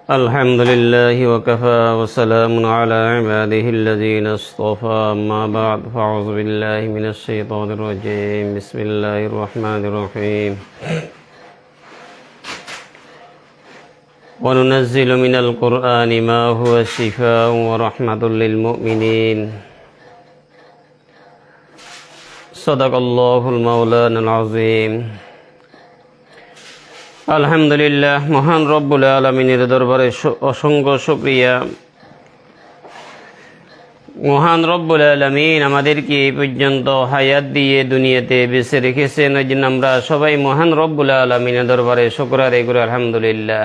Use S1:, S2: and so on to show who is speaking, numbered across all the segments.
S1: الحمد لله وكفى وسلام على عباده الذين اصطفى أما بعد فأعوذ بالله من الشيطان الرجيم بسم الله الرحمن الرحيم وننزل من القرآن ما هو شفاء ورحمة للمؤمنين صدق الله المولانا العظيم আলহামদুলিল্লাহ মহান রব্বুল আলামিনের দরবারে অসংখ্য শুকরিয়া। মহান রব্বুল আলামিন আমাদেরকে এই পর্যন্ত হায়াত দিয়ে দুনিয়াতে বেঁচে রেখেছেন, ওই জন্য আমরা সবাই মহান রব্বুল আলামিনের দরবারে শুকর আদায় করি আলহামদুলিল্লাহ।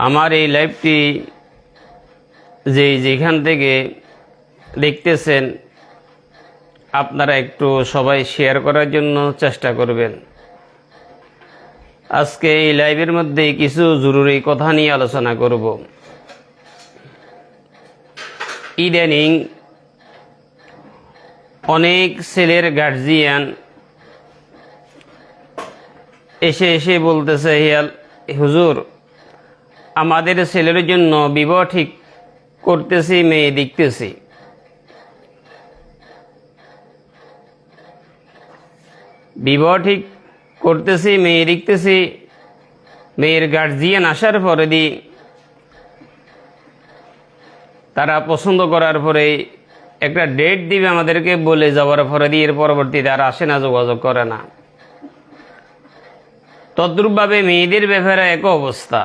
S1: আমার এই লাইভটি যেখান থেকে দেখতেছেন আপনারা একটু সবাই শেয়ার করার জন্য চেষ্টা করবেন। আজকে এই লাইভের মধ্যে কিছু জরুরি কথা নিয়ে আলোচনা করব। ইদানিং অনেক ছেলের গার্জিয়ান এসে বলতেছে, হুজুর আমাদের ছেলের জন্য বিবাহ ঠিক করতেছি, মেয়ে দেখতেছি, বিবাহ ঠিক করতেছি, মেয়ে দেখতেছি, মেয়ের গার্জিয়ান আসার পরে দি তারা পছন্দ করার পরে একটা ডেট দিবে আমাদেরকে বলে যাওয়ার পরে দিয়ে এর পরবর্তীতে আর আসে না, যোগাযোগ করে না। তদ্রূপভাবে মেয়েদের ব্যাপারে এক অবস্থা।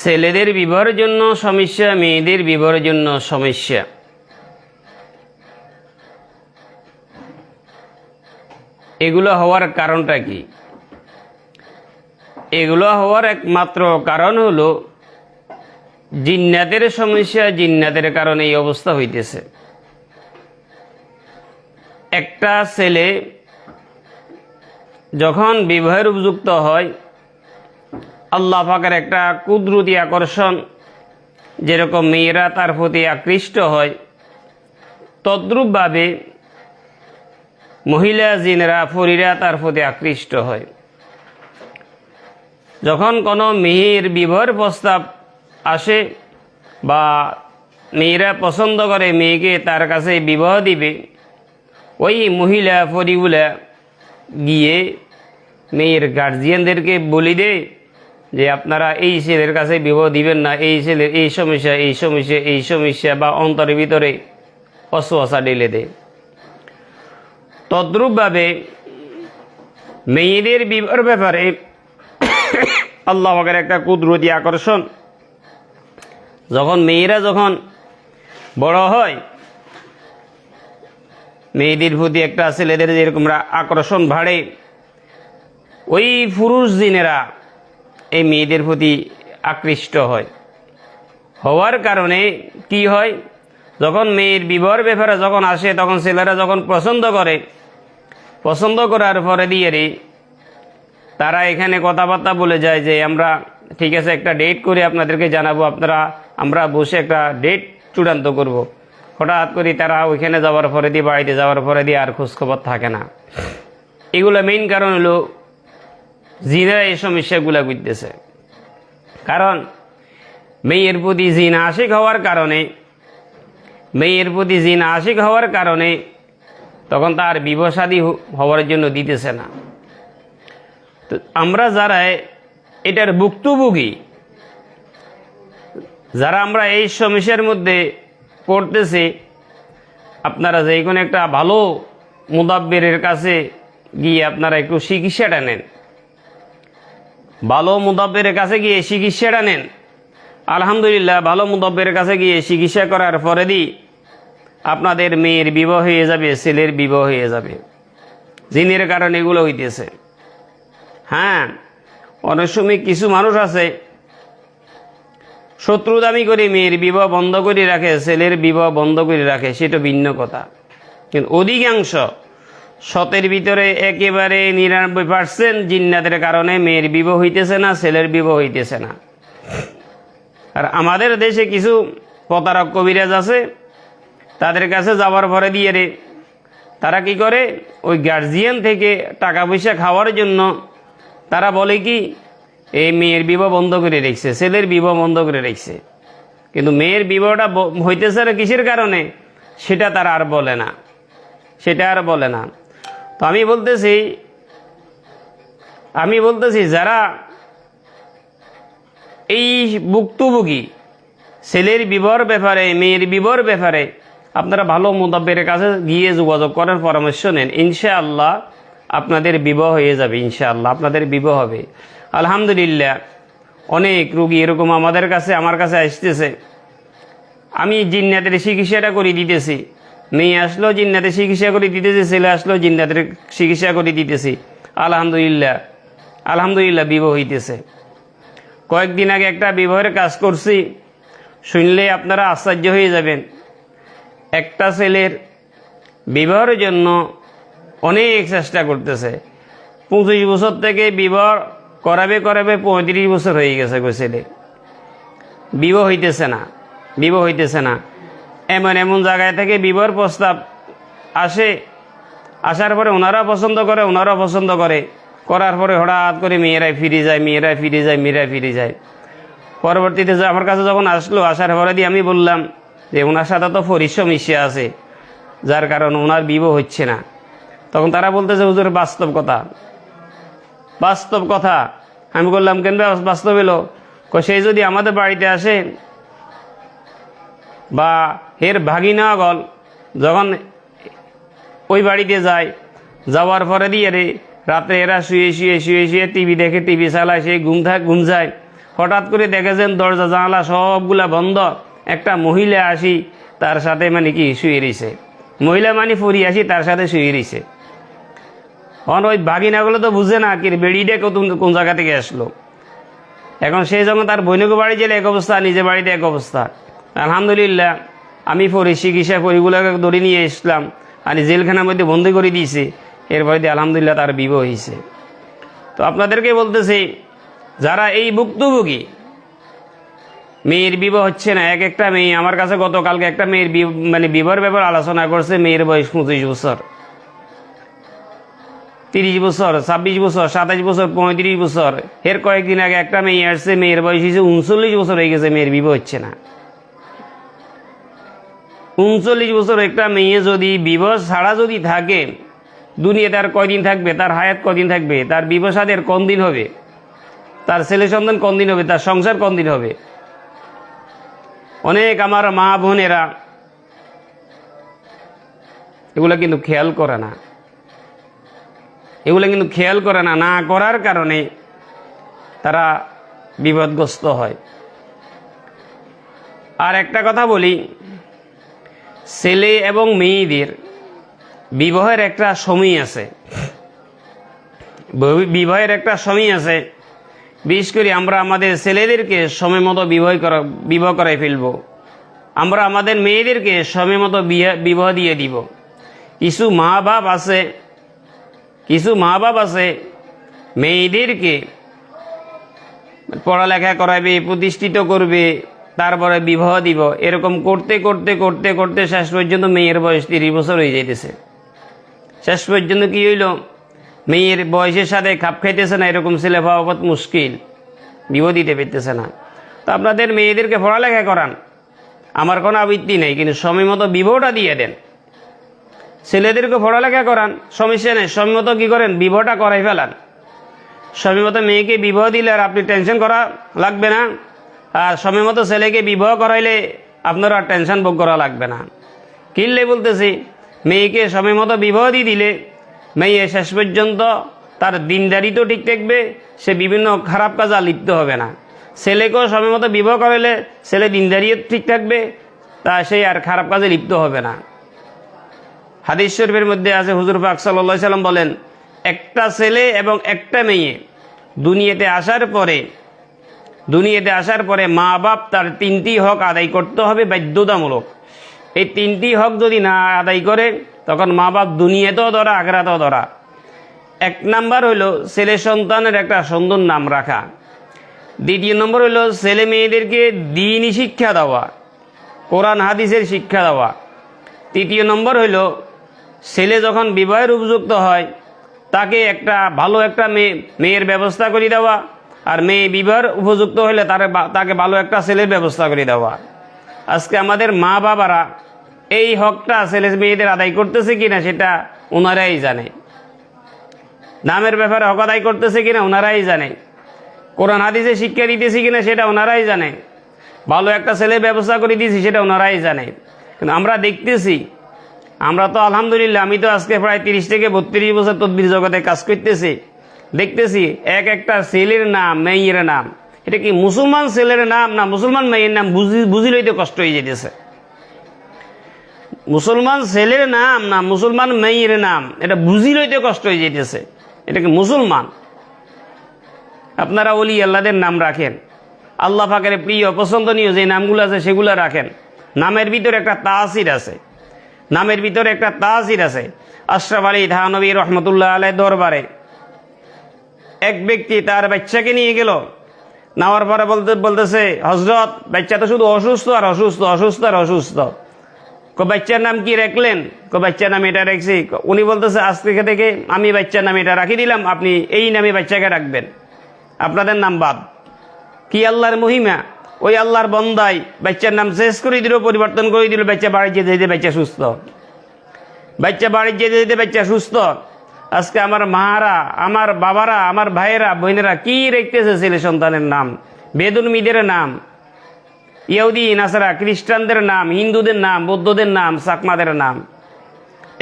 S1: ছেলেদের বিবাহের জন্য সমস্যা, মেয়েদের বিবাহের জন্য সমস্যা। এগুলো হওয়ার কারণটা কি? এগুলো হওয়ার একমাত্র কারণ হলো জিন্নাতের সমস্যা। জিন্নাতের কারণে এই অবস্থা হইতেছে। একটা ছেলে যখন বিবাহের উপযুক্ত হয়, আল্লাহ পাকের একটা কুদরতি আকর্ষণ, যেরকম মেয়েরা তার প্রতি আকৃষ্ট হয়, তদ্রূপভাবে মহিলা জিনেরা পরীরা তার প্রতি আকৃষ্ট হয়। যখন কোনো মেয়ের বিবাহের প্রস্তাব আসে বা মেয়েরা পছন্দ করে মেয়েকে তার কাছে বিবাহ দিবে, ওই মহিলা পরীগুলা গিয়ে মেয়ের গার্জিয়ানদেরকে বলি দেয় যে আপনারা এই ছেলের কাছে বিবাহ দিবেন না, এই ছেলের এই সমস্যা, এই সমস্যা, এই সমস্যা, বা অন্তরের ভিতরে অসুয়াশা ঢেলে দেয়। তদ্রূপভাবে মেয়েদের বিবাহের ব্যাপারে আল্লাহ পাকের একটা কুদরতি আকর্ষণ। মেয়েরা যখন বড় হয়, মেয়েদের প্রতি একটা ছেলেদের যেরকম আকর্ষণ বাড়ে, ওই পুরুষ জিনেরা এই মেয়েদের প্রতি আকৃষ্ট হয়। হওয়ার কারণে কি হয়, যখন মেয়ের বিবাহের ব্যাপারে যখন আসে, তখন ছেলেরা যখন পছন্দ করে, পছন্দ করার পরে দিয়ে তারা এখানে কথাবার্তা বলে যায় যে আমরা ঠিক আছে একটা ডেট করে আপনাদেরকে জানাবো, আমরা বসে একটা ডেট চূড়ান্ত করব। হঠাৎ করে তারা ওইখানে যাওয়ার পরে দিয়ে, বাড়িতে যাওয়ার পরে দিয়ে আর খোঁজখবর থাকে না। এগুলো মেইন কারণ হলো জিনেরা এই সমস্যাগুলো বুঝতেছে। কারণ মেয়ের প্রতি জিন আশিক হওয়ার কারণে তখন তার বিবাহ শাদী হওয়ার জন্য দিতেছে না। তো আমরা যারা এটার ভুক্তভোগী, যারা আমরা এই সমস্যার মধ্যে পড়তেছি, আপনারা যে কোনো একটা ভালো মুদাব্বিরের কাছে গিয়ে আপনারা একটু চিকিৎসাটা নেন। ভালো মুদাব্বিরের কাছে গিয়ে চিকিৎসাটা নেন। আলহামদুলিল্লাহ, ভালো মুদাব্বিরের কাছে গিয়ে চিকিৎসা করার পরে আপনাদের মেয়ের বিবাহ হয়ে যাবে, ছেলের বিবাহ হয়ে যাবে। জিনের কারণে এগুলো হইতেছে। হ্যাঁ, অনেক সময় কিছু মানুষ আছে শত্রুদামি করে মেয়ের বিবাহ বন্ধ করে রাখে, ছেলের বিবাহ বন্ধ করে রাখে, সেটা ভিন্ন কথা। কিন্তু অধিকাংশ শতের ভিতরে একেবারে 99% জিন্নাতের কারণে মেয়ের বিবাহ হইতেছে না, ছেলের বিবাহ হইতেছে না। আর আমাদের দেশে কিছু প্রতারক কবিরাজ আছে, তাদের কাছে যাওয়ার পরে দিয়ে তারা কি করে, ওই গার্জিয়ান থেকে টাকা পয়সা খাওয়ার জন্য তারা বলে কি, এই মেয়ের বিবাহ বন্ধ করে রেখেছে, ছেলের বিবাহ বন্ধ করে রেখেছে। কিন্তু মেয়ের বিবাহটা হইতেছে না কিসের কারণে, সেটা তারা আর বলে না, সেটা আর বলে না। তো আমি বলতেছি যারা এই ভুক্তভোগী ছেলের বিবাহর ব্যাপারে, মেয়ের বিবাহর ব্যাপারে, আপনারা ভালো মুদাব্বিরের কাছে গিয়ে যোগাযোগ করার পরামর্শ নেন। ইনশাআল্লাহ আপনাদের বিবাহ হয়ে যাবে, ইনশাআল্লাহ আপনাদের বিবাহ হবে। আলহামদুলিল্লাহ অনেক রোগী এরকম আমার কাছে আসতেছে, আমি জিন্নাতের চিকিৎসাটা করে দিতেছি, মেয়ে আসলেও জিন্নাতের চিকিৎসা করে দিতেছি, ছেলে আসলেও জিন্নাতের চিকিৎসা করে দিতেছি, আলহামদুলিল্লাহ বিবাহ হইতেছে। কয়েকদিন আগে একটা বিবাহের কাজ করছি, শুনলে আপনারা আশ্চর্য হয়ে যাবেন। একটা ছেলের বিবাহের জন্য অনেক চেষ্টা করতেছে, 25 বছর থেকে বিবাহ করাবে 35 বছর হয়ে গেছে গো, ছেলে বিবাহ হইতেছে না। এমন জায়গায় থেকে বিবাহের প্রস্তাব আসার পরে ওনারা পছন্দ করে, করার পরে হঠাৎ করে মেয়েরাই ফিরে যায়। পরবর্তীতে আমার কাছে যখন আসার পরে দিয়ে আমি বললাম যে ওনার সাথে তো সমস্যা আছে, যার কারণে ওনার বিবাহ হচ্ছে না। তখন তারা বলতেছে হুজুর বাস্তব কথা। আমি বললাম কেন বাস্তব এলো, সেই যদি আমাদের বাড়িতে আসে বা এর ভাগিনাগল যখন ওই বাড়িতে যাওয়ার পরে দিয়ে রাত্রে এরা শুয়ে টিভি দেখে, টিভি চালায়, সেই ঘুম যায়। হঠাৎ করে দেখেছেন দরজা জানালা সবগুলা বন্ধ, একটা মহিলা আসি তার সাথে শুয়ে রয়েছে, মহিলা আসি তার সাথে শুয়ে রয়েছে। ওই ভাগিনাগুলো তো বুঝে না কি বেড়িটা কোন জায়গা থেকে আসলো। এখন সেই যখন তার বৈনকে বাড়ি গেলে এক অবস্থা, নিজের বাড়িতে এক অবস্থা। আলহামদুলিল্লাহ আমি চিকিৎসা পরিগুলোকে ধরে নিয়ে এসলাম, আর জেলখানার মধ্যে বন্দি করে দিয়েছে। এরপরে দিয়ে আলহামদুলিল্লাহ তার বিবাহ হয়েছে। তো আপনাদেরকে বলতেছি, যারা এই ভুক্তভোগী, মেয়ের বিবাহ হচ্ছে না, একটা মেয়ে আমার কাছে গতকালকে একটা মেয়ের বিবাহের ব্যাপারে আলোচনা করছে। মেয়ের বয়স 25 বছর, 30 বছর, 26 বছর, 27 বছর, 35 বছর। এর কয়েকদিন আগে একটা মেয়ে আসছে, মেয়ের বয়স হিসেবে 39 বছর হয়ে গেছে, মেয়ের বিবাহ হচ্ছে না। 39 বছর একটা মেয়ে যদি বিবাহ ছাড়া যদি থাকে, দুনিয়াতে আর কয়দিন থাকবে, তার হায়াত কদিন থাকবে, তার বিবাহ সাদের কোন দিন হবে, তার ছেলে সন্তান কোন দিন হবে, তার সংসার কোন দিন হবে। অনেক আমার মা বোনেরা এগুলো কিন্তু খেয়াল করে না, না করার কারণে তারা বিপদগ্রস্ত হয়। আর একটা কথা বলি, ছেলে এবং মেয়েদের বিবাহের একটা সময় আছে, বিশেষ করে আমরা আমাদের ছেলেদেরকে সময় মতো বিবাহ করাই ফেলবো, আমরা আমাদের মেয়েদেরকে সময় মতো বিবাহ দিয়ে দিব। কিছু মা বাপ আছে মেয়েদেরকে পড়ালেখা করাবে, প্রতিষ্ঠিত করবে, তারপরে বিবাহ দিব। এরকম করতে করতে করতে করতে শেষ পর্যন্ত মেয়ের বয়স 30 বছর হয়ে যাইতেছে। শেষ পর্যন্ত কি হইল, মেয়ের বয়সের সাথে খাপ খাইতেছে না, এরকম ছেলে পাওয়া বহুত মুশকিল, বিবাহ দিতে পেতেছে না। তো আপনাদের মেয়েদেরকে পড়ালেখা করান, আমার কোনো আপত্তি নেই, কিন্তু সময় মতো বিবাহটা দিয়ে দেন। ছেলেদেরকে পড়ালেখা করান, সমস্যা নেই, সময় মতো কী করেন, বিবাহটা করাই ফেলান। সময় মতো মেয়েকে বিবাহ দিলে আর আপনি টেনশন করা লাগবে না, আর সময় মতো ছেলেকে বিবাহ করাইলে আপনার আর টেনশন ভোগ করা লাগবে না। কিনলে বলতেছি, মেয়েকে সময় মতো বিবাহ দিয়ে দিলে মেয়ে শেষ পর্যন্ত তার দিনদারি তো ঠিক থাকবে, সে বিভিন্ন খারাপ কাজে লিপ্ত হবে না। ছেলেকেও সময় মতো বিবাহ করাইলে ছেলে দিনদারিও ঠিক থাকবে, তা সে আর খারাপ কাজে লিপ্ত হবে না। হাদিস শরীফের মধ্যে আছে, হুজুর পাক সাল্লাল্লাহু আলাইহি সাল্লাম বলেন, একটা ছেলে এবং একটা মেয়ে দুনিয়াতে আসার পরে মা বাপ তার 3টি হক আদায় করতে হবে বাধ্যতামূলক। এই 3টি হক যদি না আদায় করে, তখন মা বাপ দুনিয়াতেও ধরা, আখিরাতেও ধরা। 1 নাম্বার হইল ছেলে সন্তানের একটা সুন্দর নাম রাখা। 2 নম্বর হইল ছেলে মেয়েদেরকে দ্বীনি শিক্ষা দেওয়া, কোরআন হাদিসের শিক্ষা দেওয়া। 3 নম্বর হইল ছেলে যখন বিবাহের উপযুক্ত হয় তাকে একটা ভালো একটা মেয়ের ব্যবস্থা করে দেওয়া, আর মেয়ে বিবাহের উপযুক্ত হলে তাকে ভালো একটা ছেলের ব্যবস্থা করে দেওয়া। আজকে আমাদের মা বাবারা এই হকটা ছেলে মেয়েদের আদায় করতেছে কিনা সেটা ওনারাই জানে। নামের ব্যাপারে হক আদায় করতেছে কিনা ওনারাই জানে। কোরআন হাদিসে শিক্ষা দিতেছি কিনা সেটা ওনারাই জানে। ভালো একটা ছেলের ব্যবস্থা করে দিয়েছি সেটা ওনারাই জানে। কিন্তু আমরা দেখতেছি, আমরা তো আলহামদুলিল্লাহ, আমি তো আজকে প্রায় 30 থেকে 32 বছর তদবির জগতে কাজ করতেছি, দেখতেছি একটা ছেলের নাম, মেয়ের নাম, এটা কি মুসলমান ছেলের নাম না মুসলমান মেয়ের নাম বুঝি লইতে কষ্ট হয়ে যেতেছে। মুসলমান ছেলের নাম না মুসলমান মেয়ের নাম এটা বুঝি লইতে কষ্ট হয়ে যেতেছে। এটা কি মুসলমান? আপনারা ওলি আল্লাহদের নাম রাখেন, আল্লাহ পাকের প্রিয় পছন্দনীয় যে নামগুলো আছে সেগুলো রাখেন। নামের ভিতরে একটা তাসির আছে, নামের ভিতরে একটা তাসির আছে। আশরাফ আলী থানভী রহমতুল্লাহ আলাইহির দরবারে এক ব্যক্তি তার বাচ্চাকে নিয়ে গেল, নেওয়ার পরে বলতেছে, হজরত বাচ্চা তো শুধু অসুস্থ আর অসুস্থ, অসুস্থ আর অসুস্থ। বাচ্চার নাম কি রাখলেন? বাচ্চার নাম এটা রাখছি। উনি বলতেছে, আজ থেকে আমি বাচ্চার নাম এটা রাখি দিলাম, আপনি এই নামে বাচ্চাকে রাখবেন, আপনাদের নাম বাদ। কি আল্লাহর মহিমা! ওই আল্লাহর বন্দাই বাচ্চার নাম শেষ করে দিল, পরিবর্তন করে দিল। বাচ্চা বাড়ি যেতে যেতে বাচ্চা সুস্থ, বাচ্চা বাড়ি যেতে যেতে বাচ্চা সুস্থ। আজকে আমার মারা, আমার বাবারা, আমার ভাইয়েরা, বোনেরা কি রেখতেছে ছেলে সন্তানের নাম? বেদুনমিদের নাম, ইহুদি নাসারা খ্রিস্টানদের নাম, হিন্দুদের নাম, বৌদ্ধদের নাম, চাকমাদের নাম।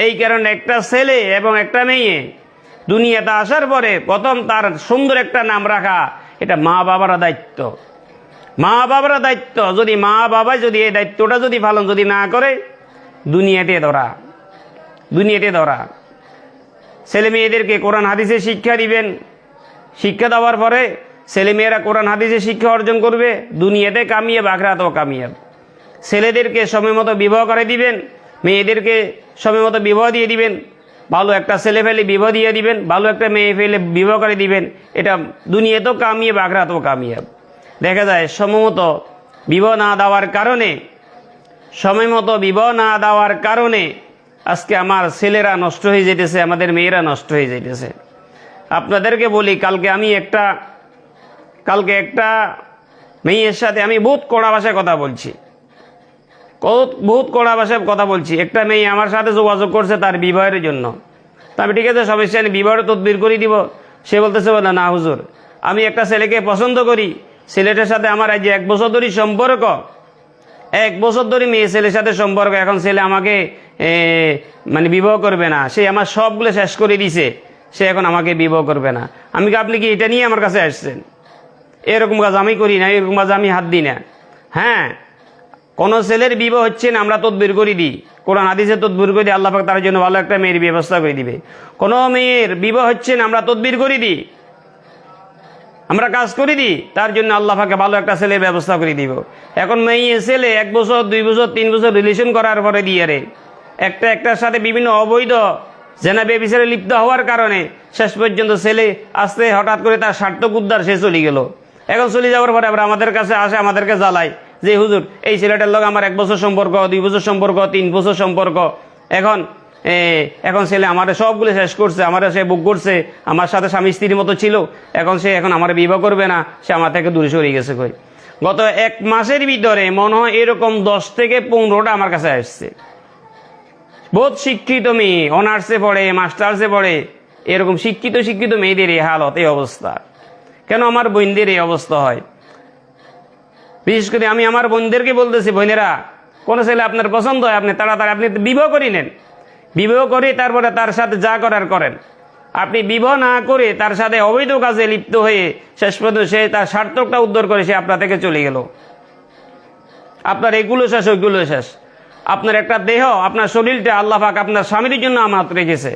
S1: এই কারণে একটা ছেলে এবং একটা মেয়ে দুনিয়াতে আসার পরে প্রথম তার সুন্দর একটা নাম রাখা, এটা মা বাবারা দায়িত্ব। মা বাবারা দায়িত্ব। যদি মা বাবা যদি এই দায়িত্বটা যদি পালন যদি না করে, দুনিয়াতে ধরা। ছেলে মেয়েদেরকে কোরআন হাদিসে শিক্ষা দিবেন। শিক্ষা দেওয়ার পরে ছেলেমেয়েরা কোরআন হাদিসে শিক্ষা অর্জন করবে, দুনিয়াতে কামিয়াব, আখিরাতেও কামিয়াব। ছেলেদেরকে সময় মতো বিবাহ করে দিবেন, মেয়েদেরকে সময় মতো বিবাহ দিয়ে দিবেন। ভালো একটা ছেলে ফেলে বিবাহ দিয়ে দিবেন, ভালো একটা মেয়ে ফেলে বিবাহ করে দিবেন। এটা দুনিয়াতেও কামিয়াব, আখিরাতেও কামিয়াব। দেখা যায় সময় মতো বিবাহ না দেওয়ার কারণে আজকে আমার ছেলেরা নষ্ট হয়ে যেতেছে, আমাদের মেয়েরা নষ্ট হয়ে যেতেছে। আপনাদেরকে বলি, কালকে একটা মেয়ের সাথে আমি বহুত কড়া ভাষায় কথা বলছি। একটা মেয়ে আমার সাথে যোগাযোগ করছে তার বিবাহের জন্য। তা আমি ঠিক আছে, সমস্যা নেই, বিবাহের তদবির করে দিব। সে বলতেছে, না হুজুর, আমি একটা ছেলেকে পছন্দ করি, ছেলেটার সাথে আমার আজ 1 বছর ধরে সম্পর্ক, 1 বছর ধরে মেয়ে ছেলের সাথে সম্পর্ক। এখন ছেলে আমাকে বিবাহ করবে না, সে আমার সবগুলো শেষ করে দিছে, সে এখন আমাকে বিবাহ করবে না। আপনি কি এটা নিয়ে আমার কাছে আসছেন? এরকম কাজ আমি করি না, এরকম কাজ আমি হাত দিই না। হ্যাঁ, কোনো ছেলের বিবাহ হচ্ছে না, আমরা তদবির করে দিই, কোরআন হাদিসে তদবির করে দিই, আল্লাহ পাক তার জন্য ভালো একটা মেয়ের ব্যবস্থা করে দিবে। কোনো মেয়ের বিবাহ হচ্ছে না, আমরা তদবির করে দিই, আমরা কাজ করে দিই, তার জন্য আল্লাহ পাকে ভালো একটা ছেলের ব্যবস্থা করে দিব। এখন মেয়ে ছেলে 1 বছর 2 বছর 3 বছর রিলেশন করার পরে দিয়ে একটার সাথে বিভিন্ন অবৈধ জেনা ব্যভিচারে লিপ্ত হওয়ার কারণে শেষ পর্যন্ত ছেলে আসতে হঠাৎ করে তার স্বার্থক উদ্ধার, সে চলে গেল। এখন চলে যাওয়ার পরে আবার আমাদের কাছে আসে, আমাদেরকে জ্বালায় যে হুজুর, এই ছেলেটার লোক আমার 1 বছর সম্পর্ক, 2 বছর সম্পর্ক, 3 বছর সম্পর্ক, এখন ছেলে আমার সবগুলো শেষ করছে, আমার সে বুক করছে, আমার সাথে স্বামী স্ত্রীর মতো ছিল, এখন আমার বিবাহ করবে না, সে আমার থেকে দূরে সরে গেছে। গত 1 মাসের ভিতরে মনে হয় এরকম 10 থেকে 15টা আমার কাছে আসছে। বহুত শিক্ষিত মেয়ে, অনার্সে পড়ে, মাস্টার্সে পড়ে, এরকম শিক্ষিত মেয়েদের এই হালত, এই অবস্থা। কেন আমার বোনদের এই অবস্থা হয়? বিশেষ করে আমি আমার বোনদেরকে বলতেছি, বোনেরা, কোন ছেলে আপনার পছন্দ হয়, আপনি তাড়াতাড়ি আপনি বিবাহ করে নেন, বিবাহ করে তারপরে তার সাথে যা করার করেন। আপনি বিবাহ না করে তার সাথে অবৈধ কাজে লিপ্ত হয়ে শেষ পর্যন্ত সে তার স্বার্থকটা উদ্ধার করে সে আপনার থেকে চলে গেল। আপনার এগুলো শেষ, ওইগুলো শেষ। আপনার একটা দেহ, আপনার শরীরটা আল্লাহ পাক আপনার স্বামীর জন্য আমানত রেখেছে।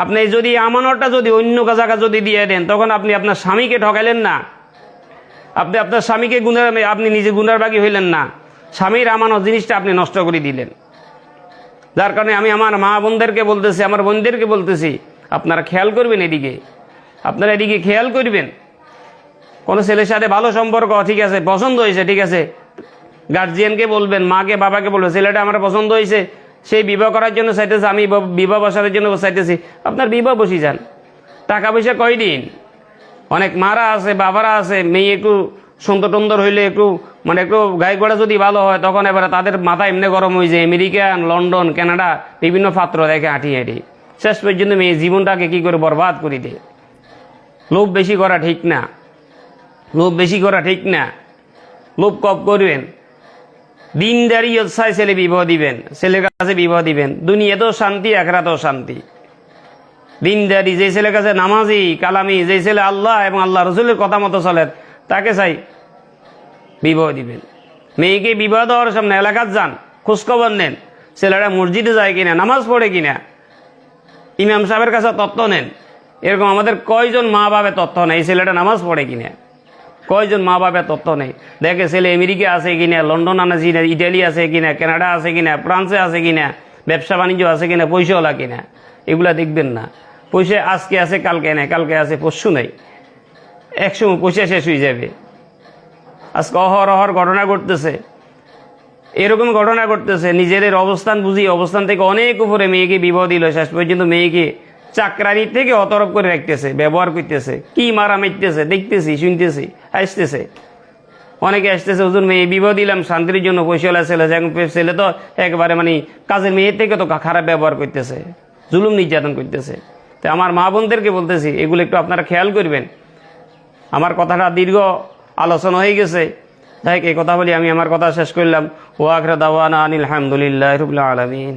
S1: আপনি যদি আমানতটা যদি অন্য জায়গা যদি দিয়ে দেন, তখন আপনি আপনার স্বামীকে ঠকাইলেন না, আপনি আপনার স্বামীকে আপনি নিজে গুনার বাগী হইলেন না, স্বামীর আমানত জিনিসটা আপনি নষ্ট করে দিলেন। যার কারণে আমি আমার মা বোনদেরকে বলতেছি, আমার বোনদেরকে বলতেছি, আপনারা খেয়াল করবেন, আপনারা এদিকে খেয়াল করবেন। কোনো ছেলের সাথে ভালো সম্পর্ক, ঠিক আছে, পছন্দ হয়েছে, ঠিক আছে, গার্জিয়ানকে বলবেন, মাকে বাবাকে বলবেন, ছেলেটা আমার পছন্দ হয়েছে, সেই বিবাহ করার জন্য চাইতেছে, আমি বিবাহ বসানোর জন্য চাইতেছি। আপনার বিবাহ বসি যান, টাকা পয়সা কয়দিন। অনেক মারা আছে, বাবারা আছে, মেয়ে একটু সুন্দর টুন্দর হইলে একটু মানে একটু গায়ে গোড়া যদি ভালো হয়, তখন এবারে তাদের মাথা এমনি গরম হয়ে যায়, আমেরিকা, লন্ডন, কানাডা বিভিন্ন পাত্র দেখে হাঁটি হাঁটি, শেষ পর্যন্ত মেয়ে জীবনটাকে কি করে বরবাদ করে দেয়। লোভ বেশি করা ঠিক না, লোভ বেশি করা ঠিক না, লোভ কম করবেন। দিনদারি উৎসাহে ছেলে বিবাহ দিবেন, ছেলের কাছে বিবাহ দিবেন, দুনিয়াতেও শান্তি, আখিরাতেও শান্তি। দিনদারি যে ছেলের কাছে নামাজি কালামি, যে ছেলে আল্লাহ এবং আল্লাহ রসুলের কথা মতো চলে, তাকে চাই বিবাহ দিবেন। মেয়েকে বিবাহ দেওয়ার সামনে এলাকার যান, খোঁজখবর নেন, ছেলেরা মসজিদে যায় কিনা, নামাজ পড়ে কিনা, ইমাম সাহেবের কাছে তথ্য নেন। এরকম আমাদের কয়জন মা বাবার তথ্য নেই, এই ছেলেটা নামাজ পড়ে কিনা, কয়জন মা বাবার তথ্য নেই। দেখে ছেলে আমেরিকা আছে কিনা, লন্ডন আছে কিনা, ইটালি আছে কিনা, কানাডা আছে কিনা, ফ্রান্সে আছে কিনা, ব্যবসা বাণিজ্য আছে কিনা, পয়সাওয়ালা কিনা, এগুলা দেখবেন না। পয়সা আজকে আছে, কালকে নেই, কালকে আছে, পরশু নেই, একসময় পয়সা শেষ হয়ে যাবে। আজকে অহরহর ঘটনা ঘটতেছে, এরকম ঘটনা ঘটতেছে। নিজেদের অবস্থান বুঝি, অবস্থান থেকে অনেক উপরে মেয়েকে বিবাহ দিল, শেষ পর্যন্ত মেয়েকে চাকরানি থেকে অতরফ করে রাখতেছে, ব্যবহার করতেছে, কি মারা মারতেছে, দেখতেছি, শুনতেছি, আসতেছে। অনেকে আসতেছে, হুজুর মেয়ে বিবাহ দিলাম শান্তির জন্য, পয়সাওয়ালা ছেলে, ছেলে তো একেবারে মানে কাজের মেয়ের থেকে তো খারাপ ব্যবহার করতেছে, জুলুম নির্যাতন করতেছে। তো আমার মা বোনদেরকে বলতেছি, এগুলো একটু আপনারা খেয়াল করবেন। আমার কথাটা দীর্ঘ আলোচনা হয়ে গেছে, তাই এই কথা বলি আমি আমার কথা শেষ করলাম। ওয়া আখিরু দাওয়ানা আনিল হামদুলিল্লাহি রাব্বিল আলামিন।